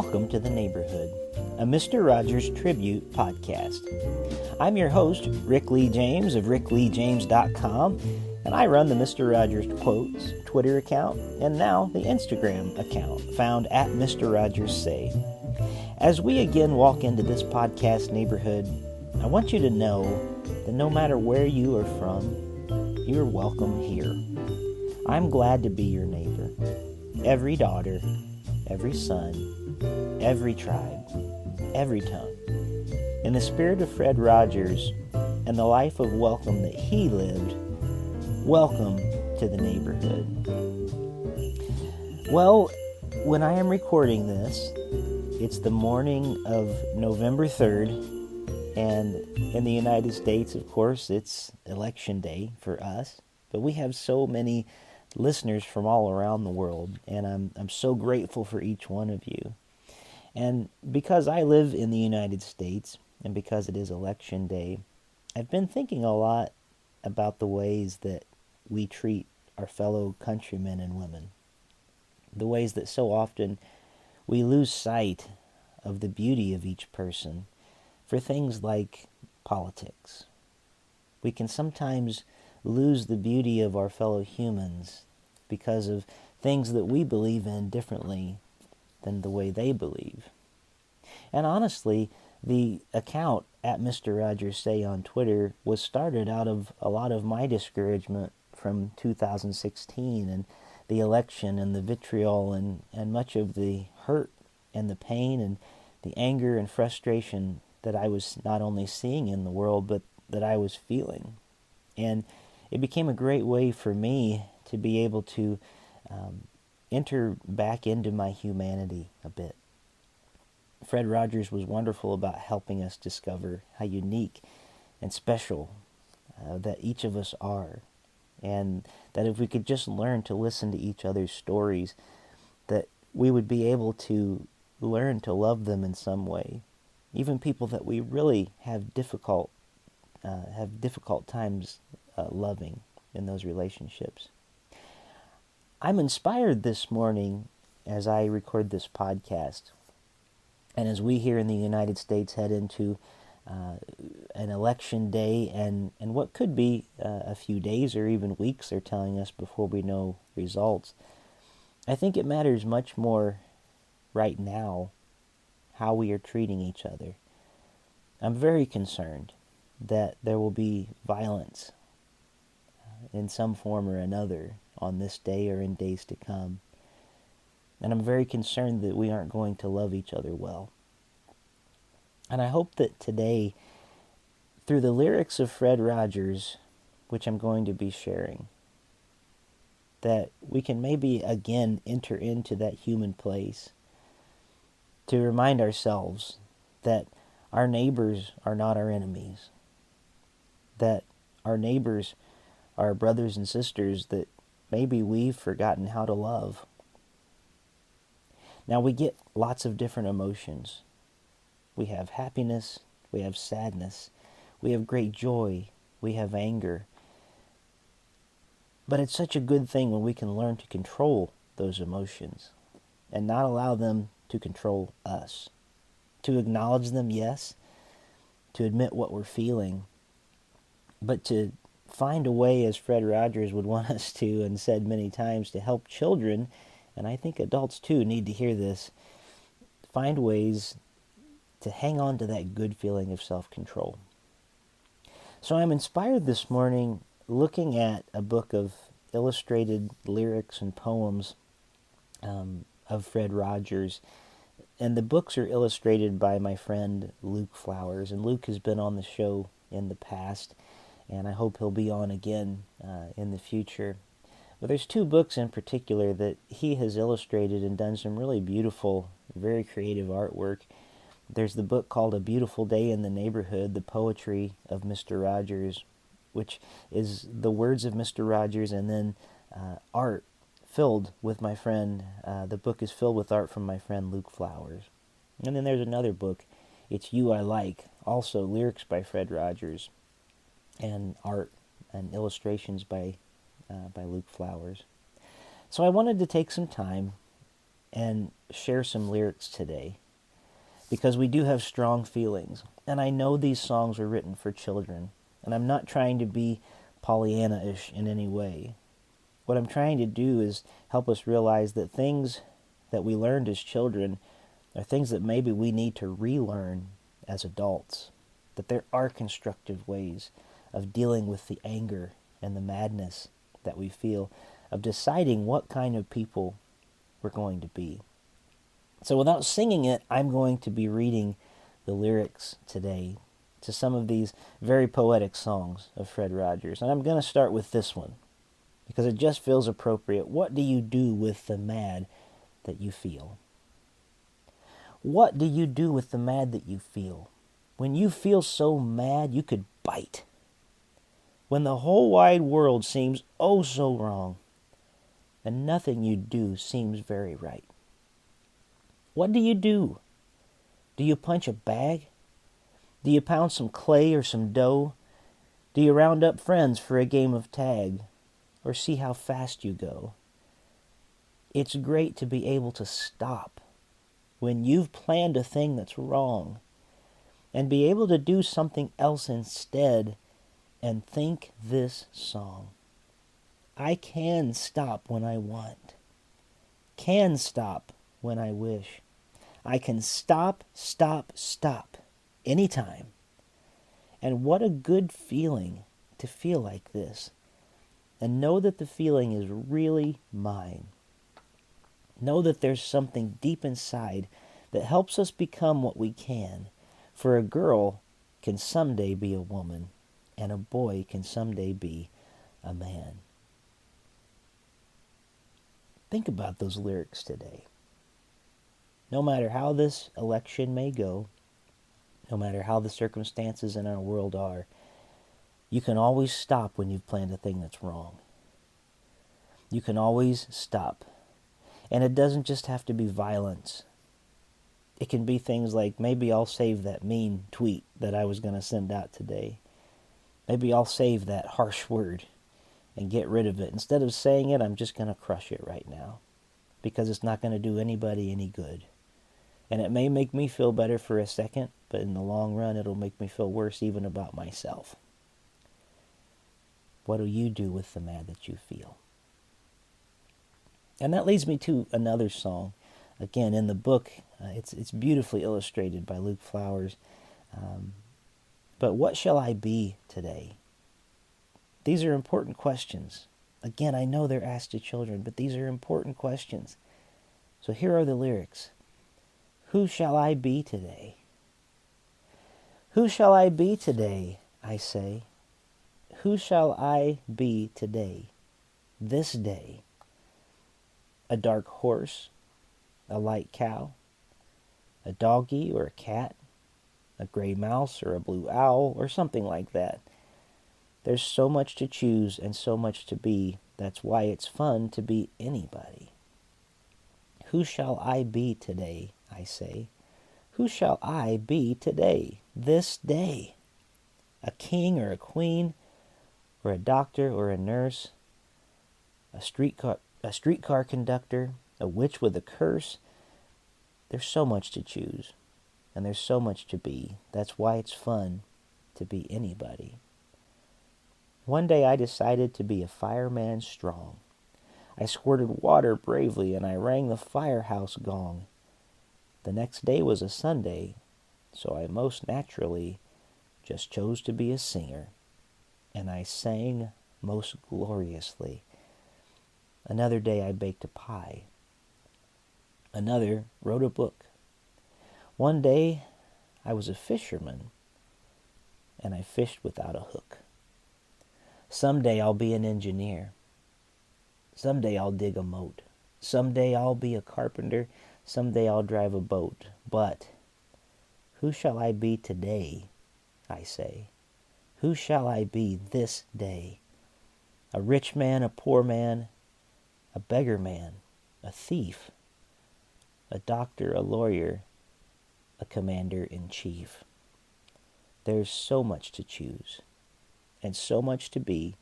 welcome to The Neighborhood, a Mr. Rogers tribute podcast. I'm your host, Rick Lee James of rickleejames.com, and I run the Mr. Rogers Quotes Twitter account and now the Instagram account found at Mr. Rogers Say. As we again walk into this podcast neighborhood, I want you to know that no matter where you are from, you're welcome here. I'm glad to be your neighbor. Every daughter, every son, every tribe, every tongue. In the spirit of Fred Rogers and the life of welcome that he lived, welcome to the neighborhood. Well, when I am recording this, it's the morning of November 3rd, and in the United States, of course, it's election day for us, but we have so many listeners from all around the world, and I'm so grateful for each one of you. And because I live in the United States, and because it is election day, I've been thinking a lot about the ways that we treat our fellow countrymen and women. The ways that so often we lose sight of the beauty of each person for things like politics. We can sometimes lose the beauty of our fellow humans because of things that we believe in differently than the way they believe. And honestly, the account at Mr. Rogers Say on Twitter was started out of a lot of my discouragement from 2016 and the election and the vitriol and much of the hurt and the pain and the anger and frustration that I was not only seeing in the world, but that I was feeling. And it became a great way for me to be able to enter back into my humanity a bit. Fred Rogers was wonderful about helping us discover how unique and special that each of us are, and that if we could just learn to listen to each other's stories, that we would be able to learn to love them in some way, even people that we really have difficult times loving in those relationships. I'm inspired this morning as I record this podcast, and as we here in the United States head into an election day and what could be a few days or even weeks they're telling us before we know results, I think it matters much more right now how we are treating each other. I'm very concerned that there will be violence in some form or another on this day or in days to come. And I'm very concerned that we aren't going to love each other well. And I hope that today, through the lyrics of Fred Rogers, which I'm going to be sharing, that we can maybe again enter into that human place to remind ourselves that our neighbors are not our enemies, that our neighbors are brothers and sisters that maybe we've forgotten how to love. Now, we get lots of different emotions. We have happiness, we have sadness, we have great joy, we have anger. But it's such a good thing when we can learn to control those emotions and not allow them to control us. To acknowledge them, yes, to admit what we're feeling, but to find a way, as Fred Rogers would want us to, and said many times, to help children, and I think adults too need to hear this, find ways to hang on to that good feeling of self-control. So I'm inspired this morning looking at a book of illustrated lyrics and poems of Fred Rogers. And the books are illustrated by my friend Luke Flowers. And Luke has been on the show in the past, and I hope he'll be on again in the future. But there's two books in particular that he has illustrated and done some really beautiful, very creative artwork. There's the book called A Beautiful Day in the Neighborhood, the poetry of Mr. Rogers, which is the words of Mr. Rogers and then art filled with my friend. The book is filled with art from my friend Luke Flowers. And then there's another book, It's You I Like, also lyrics by Fred Rogers and art and illustrations by Luke Flowers. So I wanted to take some time and share some lyrics today because we do have strong feelings. And I know these songs were written for children, and I'm not trying to be Pollyanna-ish in any way. What I'm trying to do is help us realize that things that we learned as children are things that maybe we need to relearn as adults. That there are constructive ways of dealing with the anger and the madness that we feel, of deciding what kind of people we're going to be. So without singing it, I'm going to be reading the lyrics today to some of these very poetic songs of Fred Rogers. And I'm going to start with this one because it just feels appropriate. What do you do with the mad that you feel? What do you do with the mad that you feel? When you feel so mad you could bite. When the whole wide world seems oh so wrong, and nothing you do seems very right. What do you do? Do you punch a bag? Do you pound some clay or some dough? Do you round up friends for a game of tag, or see how fast you go? It's great to be able to stop when you've planned a thing that's wrong, and be able to do something else instead and think this song. I can stop when I want, can stop when I wish. I can stop, anytime. And what a good feeling to feel like this, and know that the feeling is really mine. Know that there's something deep inside that helps us become what we can. For a girl can someday be a woman, and a boy can someday be a man. Think about those lyrics today. No matter how this election may go, no matter how the circumstances in our world are, you can always stop when you've planned a thing that's wrong. You can always stop. And it doesn't just have to be violence. It can be things like, maybe I'll save that mean tweet that I was going to send out today. Maybe I'll save that harsh word and get rid of it. Instead of saying it, I'm just going to crush it right now because it's not going to do anybody any good. And it may make me feel better for a second, but in the long run, it'll make me feel worse even about myself. What do you do with the mad that you feel? And that leads me to another song. Again, in the book, it's beautifully illustrated by Luke Flowers. But what shall I be today? These are important questions. Again, I know they're asked to children, but these are important questions. So here are the lyrics. Who shall I be today? Who shall I be today, I say? Who shall I be today, this day? A dark horse, a light cow, a doggy or a cat, a gray mouse or a blue owl, or something like that. There's so much to choose and so much to be. That's why it's fun to be anybody. Who shall I be today, I say? Who shall I be today, this day? A king or a queen, or a doctor or a nurse, a streetcar conductor, a witch with a curse. There's so much to choose, and there's so much to be. That's why it's fun to be anybody. One day I decided to be a fireman strong. I squirted water bravely, and I rang the firehouse gong. The next day was a Sunday, so I most naturally just chose to be a singer, and I sang most gloriously. Another day I baked a pie. Another wrote a book. One day I was a fisherman, and I fished without a hook. Someday I'll be an engineer. Someday I'll dig a moat. Someday I'll be a carpenter. Someday I'll drive a boat. But who shall I be today, I say? Who shall I be this day? A rich man, a poor man, a beggar man, a thief, a doctor, a lawyer, a commander-in-chief. There's so much to choose and so much to be.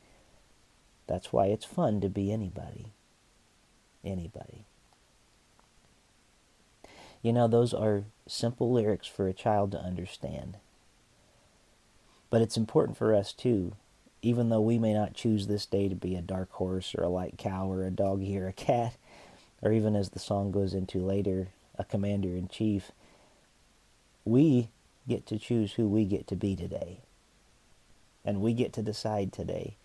That's why it's fun to be anybody. Anybody. You know, those are simple lyrics for a child to understand. But it's important for us too, even though we may not choose this day to be a dark horse or a light cow or a doggy or a cat, or even as the song goes into later, a commander-in-chief, we get to choose who we get to be today. And we get to decide today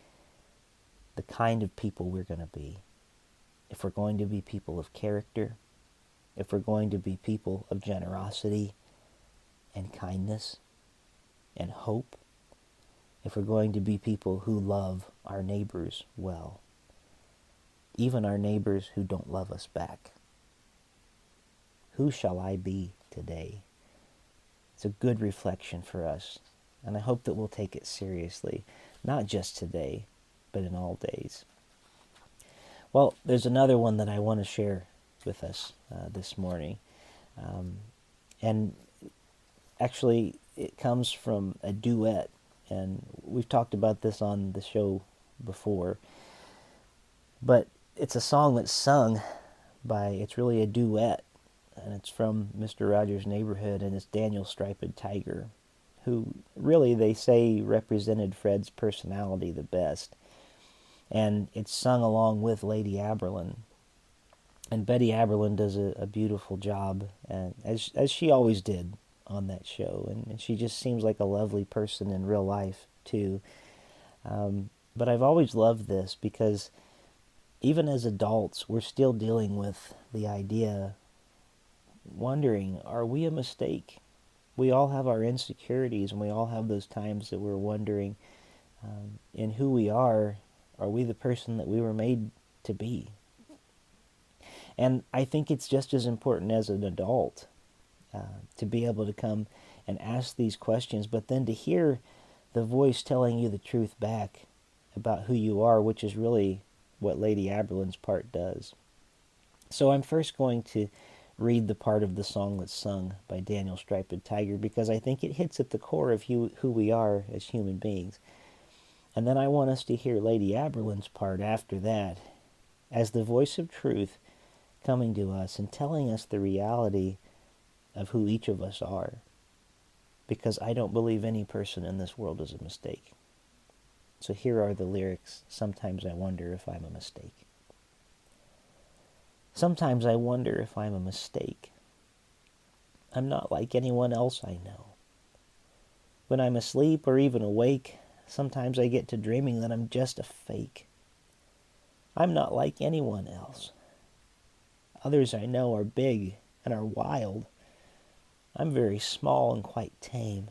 the kind of people we're going to be. If we're going to be people of character, if we're going to be people of generosity and kindness and hope, if we're going to be people who love our neighbors well, even our neighbors who don't love us back. Who shall I be today? It's a good reflection for us, and I hope that we'll take it seriously, not just today, but in all days. Well, there's another one that I want to share with us this morning, and actually it comes from a duet, and we've talked about this on the show before, but it's a song that's sung by, it's really a duet, and it's from Mr. Rogers' Neighborhood, and it's Daniel Striped Tiger, who really they say represented Fred's personality the best. And it's sung along with Lady Aberlin. And Betty Aberlin does a beautiful job, and as she always did on that show. And she just seems like a lovely person in real life, too. But I've always loved this because even as adults, we're still dealing with the idea, wondering, are we a mistake? We all have our insecurities, and we all have those times that we're wondering in who we are we the person that we were made to be? And I think it's just as important as an adult to be able to come and ask these questions, but then to hear the voice telling you the truth back about who you are, which is really what Lady Aberlin's part does. So I'm first going to read the part of the song that's sung by Daniel Striped Tiger because I think it hits at the core of who we are as human beings. And then I want us to hear Lady Aberlin's part after that as the voice of truth coming to us and telling us the reality of who each of us are. Because I don't believe any person in this world is a mistake. So here are the lyrics. Sometimes I wonder if I'm a mistake. Sometimes I wonder if I'm a mistake. I'm not like anyone else I know. When I'm asleep or even awake, sometimes I get to dreaming that I'm just a fake. I'm not like anyone else. Others I know are big and are wild. I'm very small and quite tame.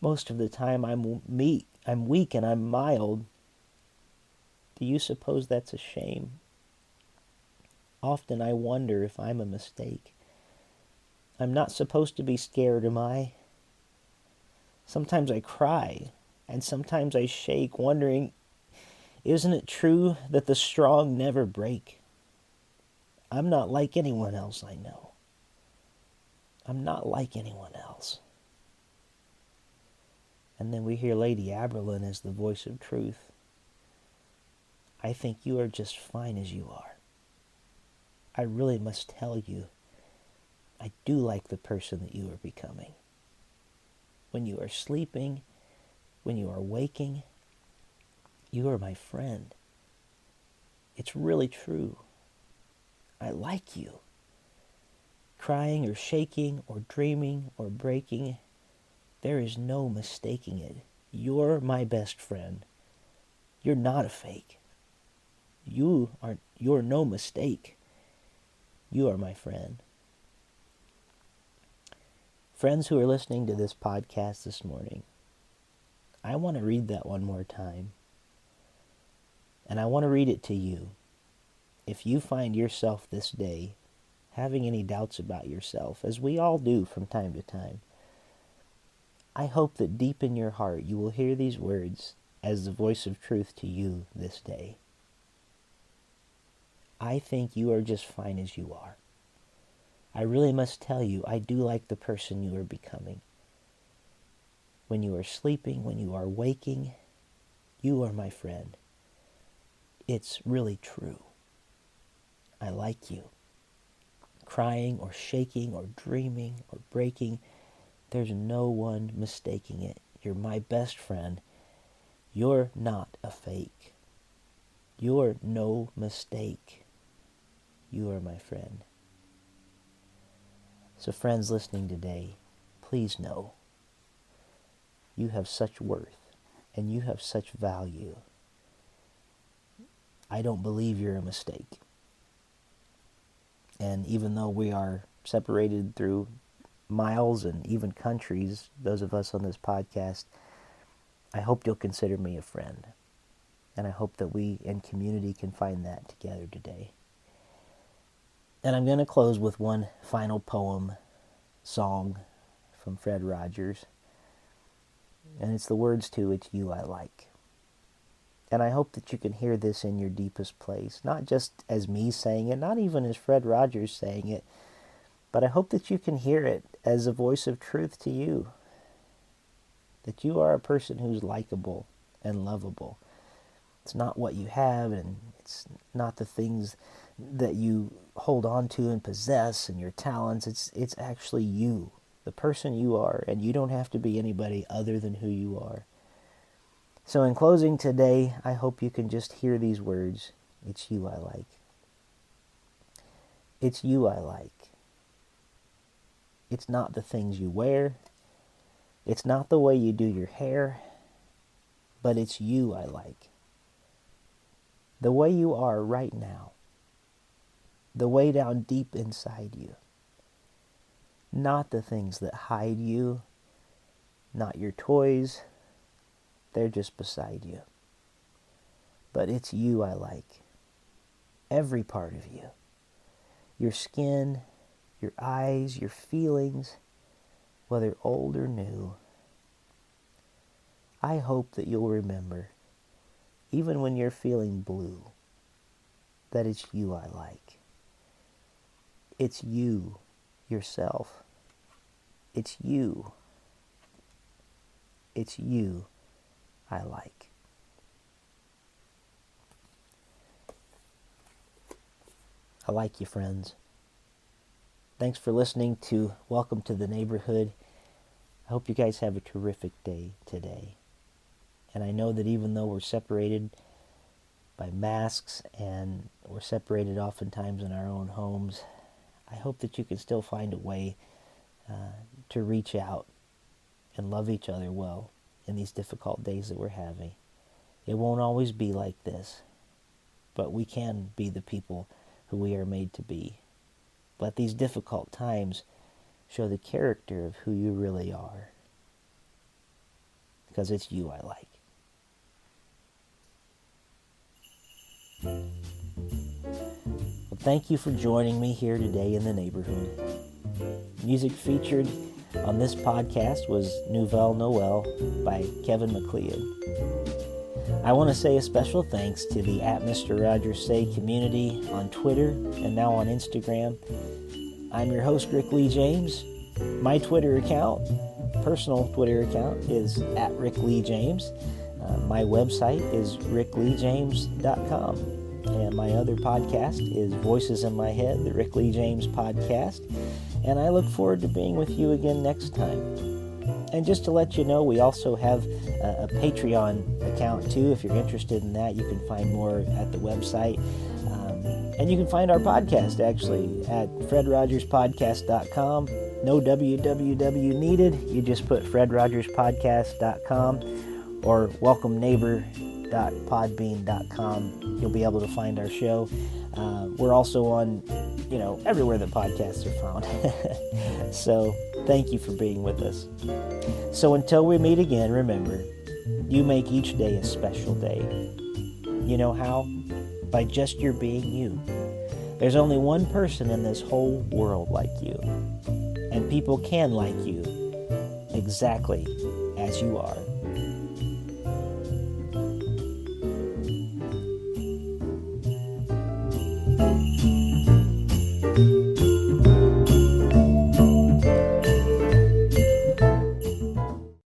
Most of the time I'm weak and I'm mild. Do you suppose that's a shame? Often I wonder if I'm a mistake. I'm not supposed to be scared, am I? Sometimes I cry, and sometimes I shake, wondering, isn't it true that the strong never break? I'm not like anyone else I know. I'm not like anyone else. And then we hear Lady Aberlin as the voice of truth. I think you are just fine as you are. I really must tell you, I do like the person that you are becoming. When you are sleeping, when you are waking, you are my friend. It's really true. I like you. Crying or shaking or dreaming or breaking, there is no mistaking it. You're my best friend. You're not a fake. You're no mistake. You are my friend. Friends who are listening to this podcast this morning, I want to read that one more time. And I want to read it to you. If you find yourself this day having any doubts about yourself, as we all do from time to time, I hope that deep in your heart you will hear these words as the voice of truth to you this day. I think you are just fine as you are. I really must tell you, I do like the person you are becoming. When you are sleeping, when you are waking, you are my friend. It's really true. I like you. crying or shaking or dreaming or breaking, there's no one mistaking it. You're my best friend. You're not a fake. You're no mistake. You are my friend. So friends listening today, please know you have such worth and you have such value. I don't believe you're a mistake. And even though we are separated through miles and even countries, those of us on this podcast, I hope you'll consider me a friend. And I hope that we in community can find that together today. And I'm going to close with one final poem, song from Fred Rogers. And it's the words to It's You I Like. And I hope that you can hear this in your deepest place, not just as me saying it, not even as Fred Rogers saying it, but I hope that you can hear it as a voice of truth to you. That you are a person who's likable and lovable. It's not what you have, and it's not the things that you hold on to and possess and your talents. It's actually you, the person you are, and you don't have to be anybody other than who you are. So in closing today, I hope you can just hear these words. It's you I like. It's you I like. It's not the things you wear. It's not the way you do your hair. But it's you I like. The way you are right now. The way down deep inside you. Not the things that hide you. Not your toys. They're just beside you. But it's you I like. Every part of you. Your skin, your eyes, your feelings, whether old or new. I hope that you'll remember, even when you're feeling blue, that it's you I like. It's you, yourself. It's you. It's you I like. I like you, friends. Thanks for listening to Welcome to the Neighborhood. I hope you guys have a terrific day today. And I know that even though we're separated by masks and we're separated oftentimes in our own homes, I hope that you can still find a way to reach out and love each other well in these difficult days that we're having. It won't always be like this, but we can be the people who we are made to be. Let these difficult times show the character of who you really are, because it's you I like. Well, thank you for joining me here today in the neighborhood. Music featured on this podcast was Nouvelle Noel by Kevin MacLeod. I want to say a special thanks to the Mr. Rogers Say community on Twitter and now on Instagram. I'm your host, Rick Lee James. My Twitter account, personal Twitter account, is @RickLeeJames. My website is rickleejames.com. And my other podcast is Voices in My Head, the Rick Lee James podcast. And I look forward to being with you again next time. And just to let you know, we also have a Patreon account too. If you're interested in that, you can find more at the website. And you can find our podcast actually at fredrogerspodcast.com. No www needed. You just put fredrogerspodcast.com or welcomeneighbor.podbean.com. You'll be able to find our show. We're also on, everywhere that podcasts are found. So thank you for being with us. So until we meet again, remember, you make each day a special day. You know how? By just your being you. There's only one person in this whole world like you. And people can like you exactly as you are.